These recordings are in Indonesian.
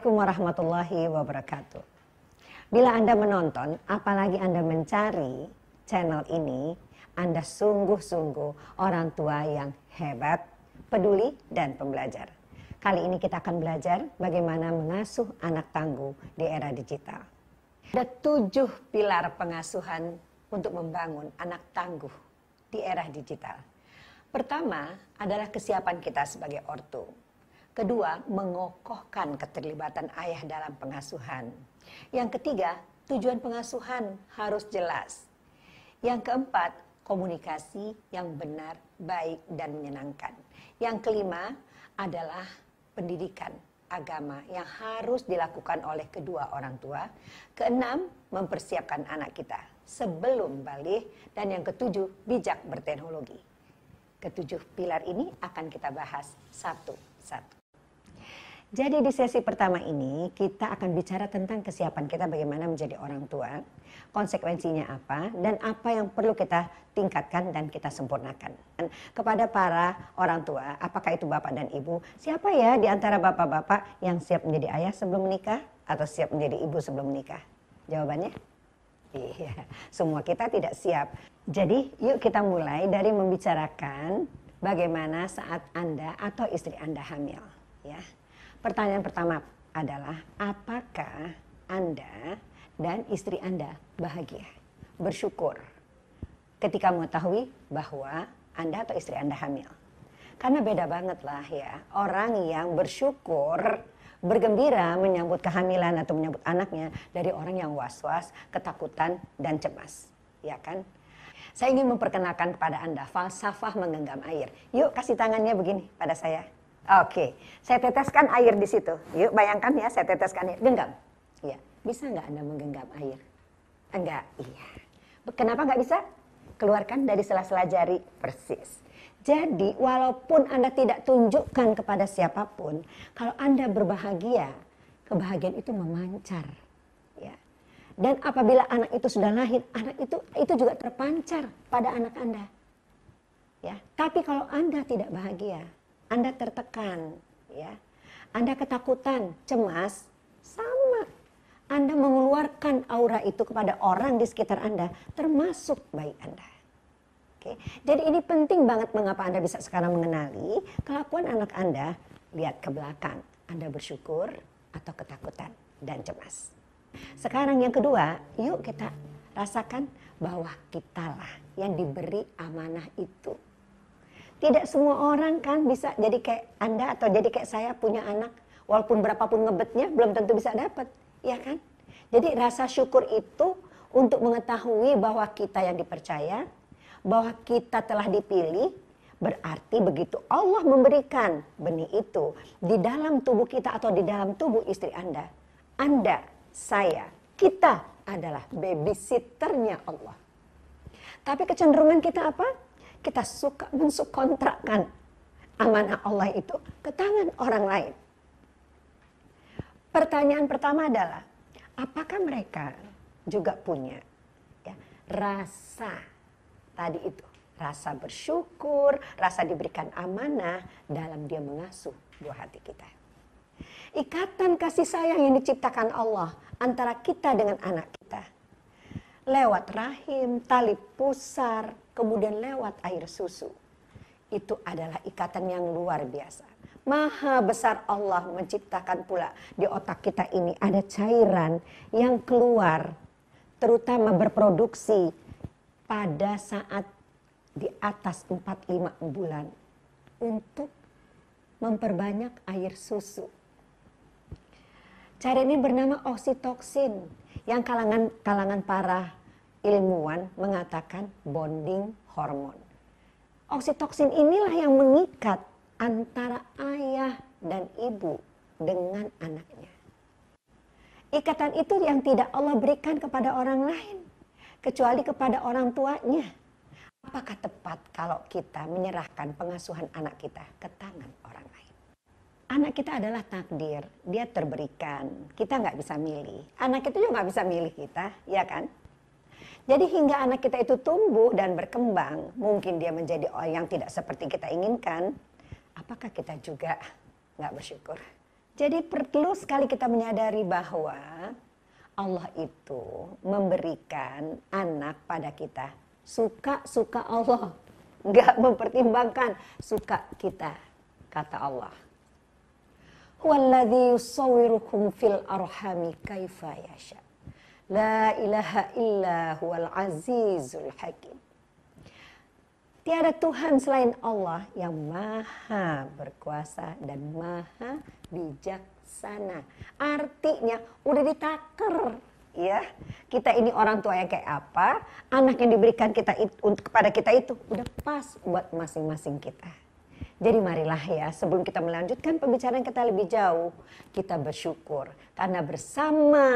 Assalamualaikum warahmatullahi wabarakatuh. Bila Anda menonton, apalagi Anda mencari channel ini, Anda sungguh-sungguh orang tua yang hebat, peduli, dan pembelajar. Kali ini kita akan belajar bagaimana mengasuh anak tangguh di era digital. Ada 7 pilar pengasuhan untuk membangun anak tangguh di era digital. Pertama adalah kesiapan kita sebagai ortu. Kedua, mengokohkan keterlibatan ayah dalam pengasuhan. Yang ketiga, tujuan pengasuhan harus jelas. Yang keempat, komunikasi yang benar, baik, dan menyenangkan. Yang kelima adalah pendidikan agama yang harus dilakukan oleh kedua orang tua. Keenam, mempersiapkan anak kita sebelum balik. Dan yang ketujuh, bijak berteknologi. Ketujuh pilar ini akan kita bahas satu-satu. Jadi di sesi pertama ini kita akan bicara tentang kesiapan kita bagaimana menjadi orang tua, konsekuensinya apa, dan apa yang perlu kita tingkatkan dan kita sempurnakan. Dan kepada para orang tua, apakah itu bapak dan ibu, siapa ya di antara bapak-bapak yang siap menjadi ayah sebelum menikah atau siap menjadi ibu sebelum menikah? Jawabannya? Iya, semua kita tidak siap. Jadi yuk kita mulai dari membicarakan bagaimana saat Anda atau istri Anda hamil, ya. Pertanyaan pertama adalah apakah Anda dan istri Anda bahagia, bersyukur ketika mengetahui bahwa Anda atau istri Anda hamil. Karena beda banget lah ya, orang yang bersyukur, bergembira menyambut kehamilan atau menyambut anaknya dari orang yang was-was, ketakutan, dan cemas. Ya kan? Saya ingin memperkenalkan kepada Anda falsafah menggenggam air. Yuk kasih tangannya begini pada saya. Oke, saya teteskan air di situ. Yuk bayangkan ya, saya teteskan air. Genggam. Iya. Bisa nggak Anda menggenggam air? Enggak. Iya. Kenapa nggak bisa? Keluarkan dari sela-sela jari. Persis. Jadi walaupun Anda tidak tunjukkan kepada siapapun, kalau Anda berbahagia, kebahagiaan itu memancar. Ya. Dan apabila anak itu sudah lahir, anak itu juga terpancar pada anak Anda. Ya. Tapi kalau Anda tidak bahagia, Anda tertekan, ya, Anda ketakutan, cemas, sama. Anda mengeluarkan aura itu kepada orang di sekitar Anda, termasuk bayi Anda. Oke, jadi ini penting banget mengapa Anda bisa sekarang mengenali kelakuan anak Anda. Lihat ke belakang, Anda bersyukur atau ketakutan dan cemas. Sekarang yang kedua, yuk kita rasakan bahwa kitalah yang diberi amanah itu. Tidak semua orang kan bisa jadi kayak Anda atau jadi kayak saya punya anak. Walaupun berapapun ngebetnya belum tentu bisa dapat. Ya kan? Jadi rasa syukur itu untuk mengetahui bahwa kita yang dipercaya. Bahwa kita telah dipilih. Berarti begitu Allah memberikan benih itu di dalam tubuh kita atau di dalam tubuh istri Anda. Anda, saya, kita adalah babysitternya Allah. Tapi kecenderungan kita apa? Kita suka mensubkontrakkan amanah Allah itu ke tangan orang lain. Pertanyaan pertama adalah, apakah mereka juga punya ya, rasa tadi itu, rasa bersyukur, rasa diberikan amanah dalam dia mengasuh buah hati kita. Ikatan kasih sayang yang diciptakan Allah antara kita dengan anak kita. Lewat rahim, tali pusar, kemudian lewat air susu. Itu adalah ikatan yang luar biasa. Maha besar Allah menciptakan pula di otak kita ini ada cairan yang keluar, terutama berproduksi pada saat di atas 4-5 bulan untuk memperbanyak air susu. Cairan ini bernama oksitoksin yang kalangan para ilmuwan mengatakan bonding hormon. Oksitoksin inilah yang mengikat antara ayah dan ibu dengan anaknya. Ikatan itu yang tidak Allah berikan kepada orang lain, kecuali kepada orang tuanya. Apakah tepat kalau kita menyerahkan pengasuhan anak kita ke tangan orang lain? Anak kita adalah takdir, dia terberikan, kita nggak bisa milih. Anak itu juga nggak bisa milih kita, ya kan? Jadi hingga anak kita itu tumbuh dan berkembang, mungkin dia menjadi orang yang tidak seperti kita inginkan. Apakah kita juga nggak bersyukur? Jadi perlu sekali kita menyadari bahwa Allah itu memberikan anak pada kita. Suka-suka Allah. Nggak mempertimbangkan suka kita, kata Allah. Huwaladzi yusawwirukum fil arhami kaifa yasha. La ilaha illa huwal azizul hakim. Tiada Tuhan selain Allah yang maha berkuasa dan maha bijaksana. Artinya udah ditaker, ya. Kita ini orang tua yang kayak apa, anak yang diberikan kita kepada kita itu udah pas buat masing-masing kita. Jadi marilah ya, sebelum kita melanjutkan pembicaraan kita lebih jauh, kita bersyukur karena bersama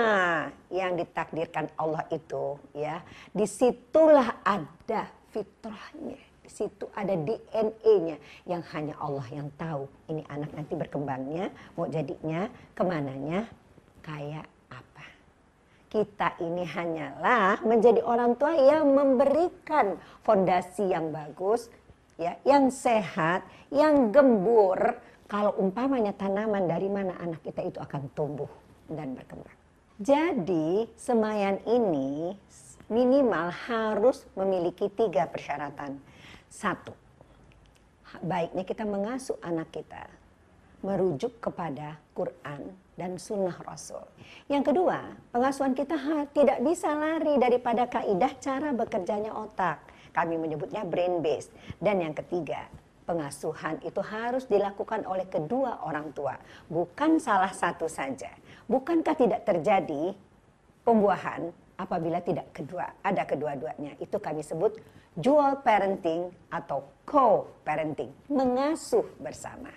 yang ditakdirkan Allah itu, ya, disitulah ada fitrahnya. Di situ ada DNA-nya yang hanya Allah yang tahu. Ini anak nanti berkembangnya, mau jadinya, kemananya, kayak apa. Kita ini hanyalah menjadi orang tua yang memberikan fondasi yang bagus, ya, yang sehat, yang gembur. Kalau umpamanya tanaman, dari mana anak kita itu akan tumbuh dan berkembang. Jadi semayan ini minimal harus memiliki 3 persyaratan. 1, baiknya kita mengasuh anak kita merujuk kepada Quran dan Sunnah Rasul. Yang kedua, pengasuhan kita tidak bisa lari daripada kaidah cara bekerjanya otak. Kami menyebutnya brain based. Dan yang ketiga, pengasuhan itu harus dilakukan oleh kedua orang tua, bukan salah satu saja. Bukankah tidak terjadi pembuahan apabila tidak ada kedua-duanya? Itu kami sebut dual parenting atau co-parenting, mengasuh bersama.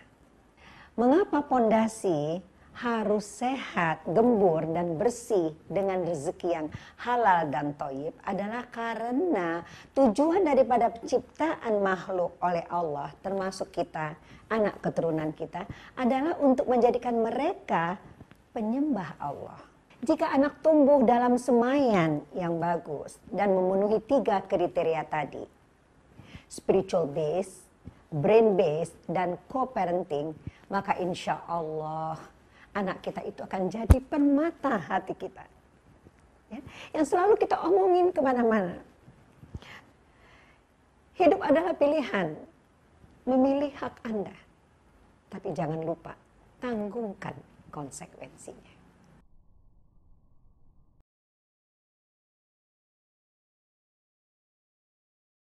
Mengapa pondasi harus sehat, gembur, dan bersih dengan rezeki yang halal dan thayyib adalah karena tujuan daripada penciptaan makhluk oleh Allah, termasuk kita, anak keturunan kita, adalah untuk menjadikan mereka penyembah Allah. Jika anak tumbuh dalam semayan yang bagus dan memenuhi 3 kriteria tadi, spiritual base, brain base, dan co-parenting, maka insya Allah anak kita itu akan jadi permata hati kita, ya, yang selalu kita omongin kemana-mana. Hidup adalah pilihan, memilih hak Anda, tapi jangan lupa tanggungkan konsekuensinya.